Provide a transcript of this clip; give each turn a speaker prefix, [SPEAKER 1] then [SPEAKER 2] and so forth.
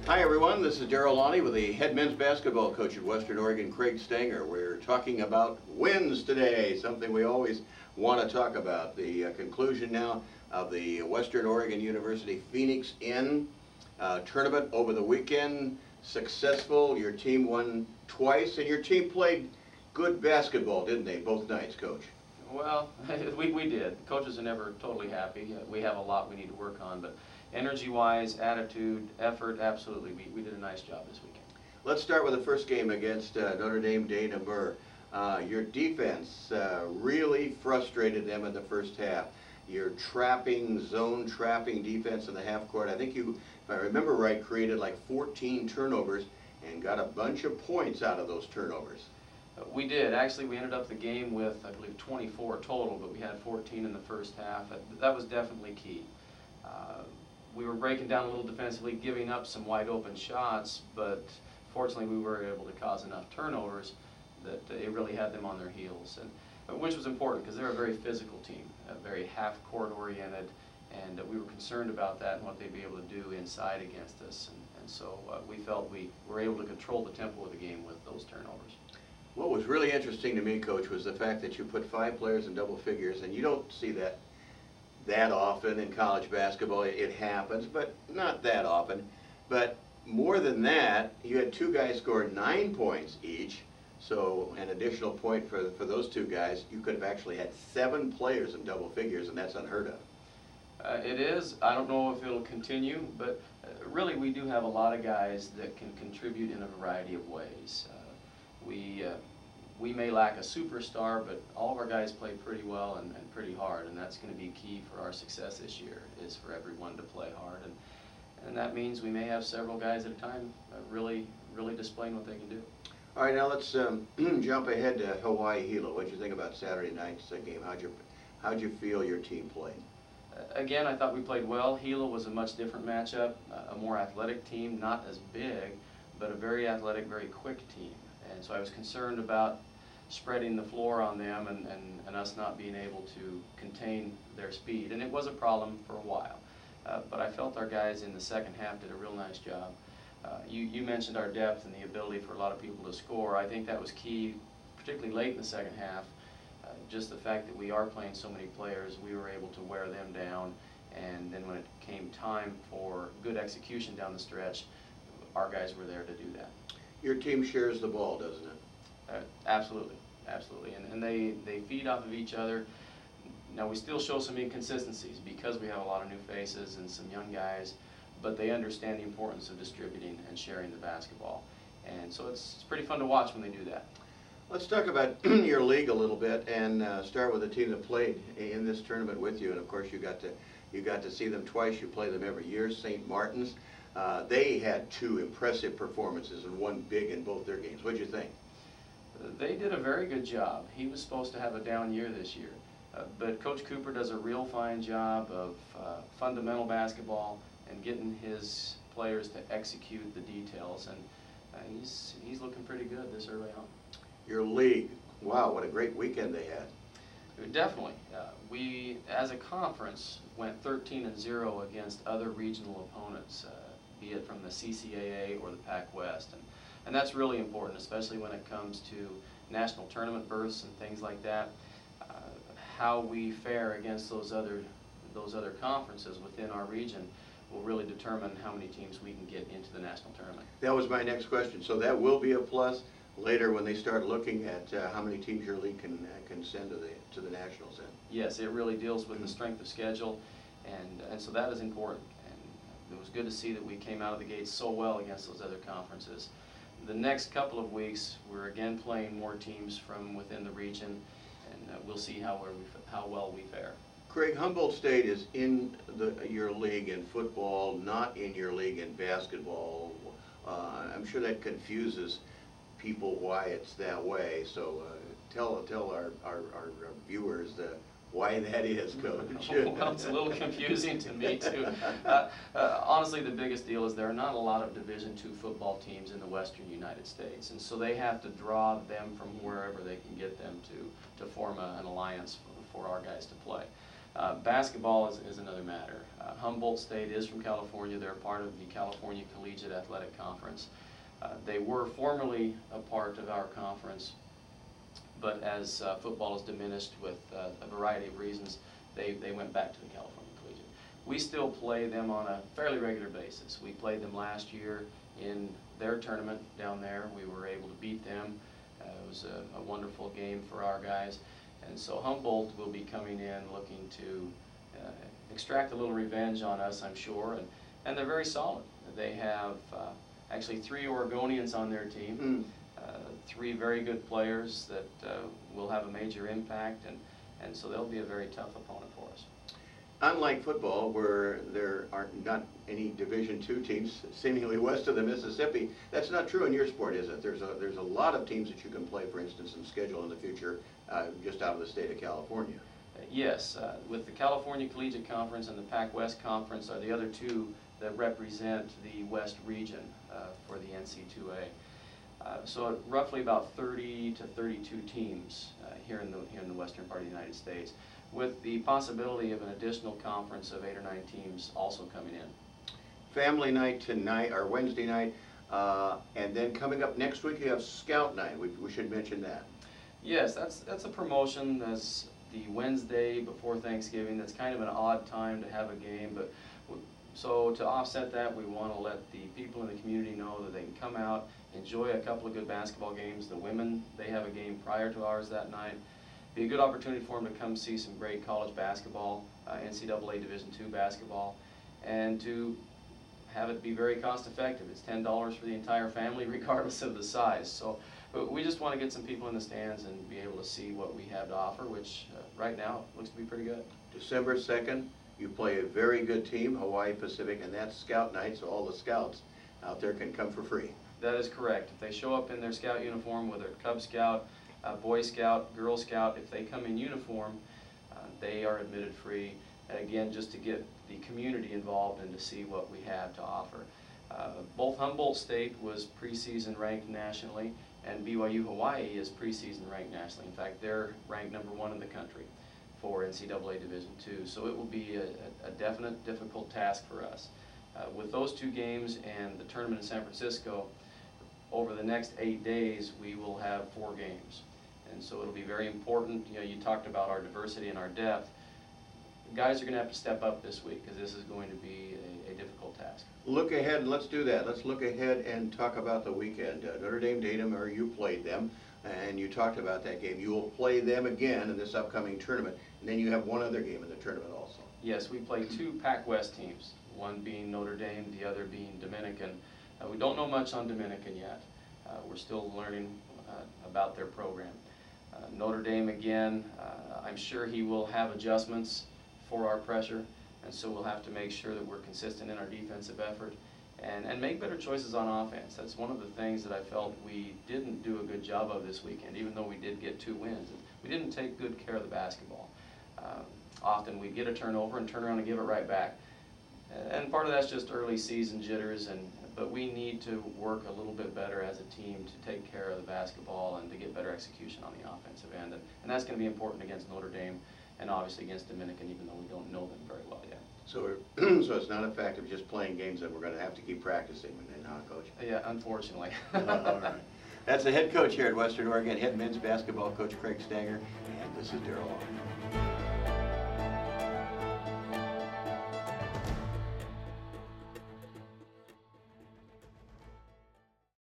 [SPEAKER 1] Hi everyone, this is Darrell Lonnie with the head men's basketball coach at Western Oregon, Craig Stanger. We're talking about wins today, something we always want to talk about. The conclusion now of the Western Oregon University Phoenix Inn tournament over the weekend. Successful, your team won twice, and your team played good basketball, didn't they, both nights, Coach?
[SPEAKER 2] Well, we did. Coaches are never totally happy. We have a lot we need to work on, but energy-wise, attitude, effort, absolutely, we did a nice job this weekend.
[SPEAKER 1] Let's start with the first game against Notre Dame Dana Murr. Your defense really frustrated them in the first half. Your zone trapping defense in the half court, I think you, if I remember right, created like 14 turnovers and got a bunch of points out of those turnovers.
[SPEAKER 2] We did. Actually, we ended up the game with, I believe, 24 total, but we had 14 in the first half. That was definitely key. We were breaking down a little defensively, giving up some wide open shots, but fortunately we were able to cause enough turnovers that it really had them on their heels, and which was important because they're a very physical team, very half-court oriented, and we were concerned about that and what they'd be able to do inside against us, and so we felt we were able to control the tempo of the game with those turnovers.
[SPEAKER 1] What was really interesting to me, Coach, was the fact that you put 5 players in double figures, and you don't see that often in college basketball. It happens, but not that often. But more than that, you had 2 guys score 9 points each, so an additional point for those 2 guys. You could have actually had 7 players in double figures, and that's unheard of.
[SPEAKER 2] It is. I don't know if it'll continue, but really we do have a lot of guys that can contribute in a variety of ways. We may lack a superstar, but all of our guys play pretty well and pretty hard, and that's going to be key for our success this year, is for everyone to play hard, and that means we may have several guys at a time really displaying what they can do.
[SPEAKER 1] All right, now let's jump ahead to Hawaii Hilo. What did you think about Saturday night's game? How'd you feel your team played?
[SPEAKER 2] Again, I thought we played well. Hilo was a much different matchup, a more athletic team, not as big, but a very athletic, very quick team. And so I was concerned about spreading the floor on them and us not being able to contain their speed. And it was a problem for a while. But I felt our guys in the second half did a real nice job. You mentioned our depth and the ability for a lot of people to score. I think that was key, particularly late in the second half. Just the fact that we are playing so many players, we were able to wear them down. And then when it came time for good execution down the stretch, our guys were there to do that.
[SPEAKER 1] Your team shares the ball, doesn't it?
[SPEAKER 2] Absolutely, absolutely, and they feed off of each other. Now we still show some inconsistencies because we have a lot of new faces and some young guys, but they understand the importance of distributing and sharing the basketball, and so it's pretty fun to watch when they do that.
[SPEAKER 1] Let's talk about your league a little bit and start with the team that played in this tournament with you, and of course you got to see them twice. You play them every year, St. Martin's. They had 2 impressive performances and one big in both their games. What did you think?
[SPEAKER 2] They did a very good job. He was supposed to have a down year this year, but Coach Cooper does a real fine job of fundamental basketball and getting his players to execute the details, and he's looking pretty good this early on.
[SPEAKER 1] Your league, wow, what a great weekend they had.
[SPEAKER 2] Definitely. We, as a conference, went 13-0 against other regional opponents, be it from the CCAA or the Pac West. And that's really important, especially when it comes to national tournament berths and things like that. How we fare against those other conferences within our region will really determine how many teams we can get into the national tournament.
[SPEAKER 1] That was my next question. So that will be a plus later when they start looking at how many teams your league can send to the nationals then.
[SPEAKER 2] Yes, it really deals with the strength of schedule, and so that is important. And it was good to see that we came out of the gates so well against those other conferences. The next couple of weeks, we're again playing more teams from within the region, and we'll see how well we fare.
[SPEAKER 1] Craig, Humboldt State is in your league in football, not in your league in basketball. I'm sure that confuses people why it's that way. So tell our viewers why that is, Coach.
[SPEAKER 2] Well, it's a little confusing to me too. Honestly, the biggest deal is there are not a lot of Division II football teams in the western United States, and so they have to draw them from wherever they can get them to form an alliance for our guys to play. Basketball is another matter. Humboldt State is from California. They're part of the California Collegiate Athletic Conference. They were formerly a part of our conference, but as football has diminished with a variety of reasons, they went back to the California Collegiate. We still play them on a fairly regular basis. We played them last year in their tournament down there. We were able to beat them. It was a wonderful game for our guys. And so Humboldt will be coming in looking to extract a little revenge on us, I'm sure, and they're very solid. They have actually 3 Oregonians on their team, 3 very good players that will have a major impact, and so they'll be a very tough opponent for us.
[SPEAKER 1] Unlike football, where there are not any Division II teams seemingly west of the Mississippi, that's not true in your sport, is it? There's a lot of teams that you can play, for instance, and schedule in the future just out of the state of California.
[SPEAKER 2] Yes, with the California Collegiate Conference and the Pac-West Conference are the other 2 that represent the West region for the NC2A. So roughly about 30 to 32 teams here in the western part of the United States, with the possibility of an additional conference of 8 or 9 teams also coming in.
[SPEAKER 1] Family night tonight, or Wednesday night, and then coming up next week you have Scout Night. We should mention that.
[SPEAKER 2] Yes, that's a promotion. That's the Wednesday before Thanksgiving. That's kind of an odd time to have a game, but so to offset that, we want to let the people in the community know that they can come out, enjoy a couple of good basketball games. The women, they have a game prior to ours that night. Be a good opportunity for them to come see some great college basketball, NCAA Division II basketball, and to have it be very cost effective. It's $10 for the entire family regardless of the size. So we just want to get some people in the stands and be able to see what we have to offer, which right now looks to be pretty good.
[SPEAKER 1] December 2nd, you play a very good team, Hawaii Pacific, and that's Scout Night, so all the scouts out there can come for free.
[SPEAKER 2] That is correct. If they show up in their scout uniform, whether Cub Scout, Boy Scout, Girl Scout, if they come in uniform, they are admitted free. And again, just to get the community involved and to see what we have to offer. Both Humboldt State was preseason ranked nationally, and BYU Hawaii is preseason ranked nationally. In fact, they're ranked #1 in the country for NCAA Division II. So it will be a definite difficult task for us. With those 2 games and the tournament in San Francisco, over the next 8 days, we will have 4 games. And so it'll be very important. You know, you talked about our diversity and our depth. The guys are going to have to step up this week because this is going to be a difficult task.
[SPEAKER 1] Look ahead, and let's do that. Let's look ahead and talk about the weekend. Notre Dame, or you played them, and you talked about that game. You will play them again in this upcoming tournament, and then you have one other game in the tournament also.
[SPEAKER 2] Yes, we play 2 Pac-West teams, one being Notre Dame, the other being Dominican. We don't know much on Dominican yet. We're still learning about their program. Notre Dame, again, I'm sure he will have adjustments for our pressure, and so we'll have to make sure that we're consistent in our defensive effort and make better choices on offense. That's one of the things that I felt we didn't do a good job of this weekend, even though we did get 2 wins. We didn't take good care of the basketball. Often we get a turnover and turn around and give it right back. And part of that's just early season jitters, but we need to work a little bit better as a team to take care of the basketball and to get better execution on the offensive end. And that's going to be important against Notre Dame and obviously against Dominican, even though we don't know them very well yet.
[SPEAKER 1] So, so it's not a fact of just playing games that we're going to have to keep practicing, huh, Coach?
[SPEAKER 2] Yeah, unfortunately.
[SPEAKER 1] All right. That's the head coach here at Western Oregon, head men's basketball coach Craig Stanger, and this is Darrell Long.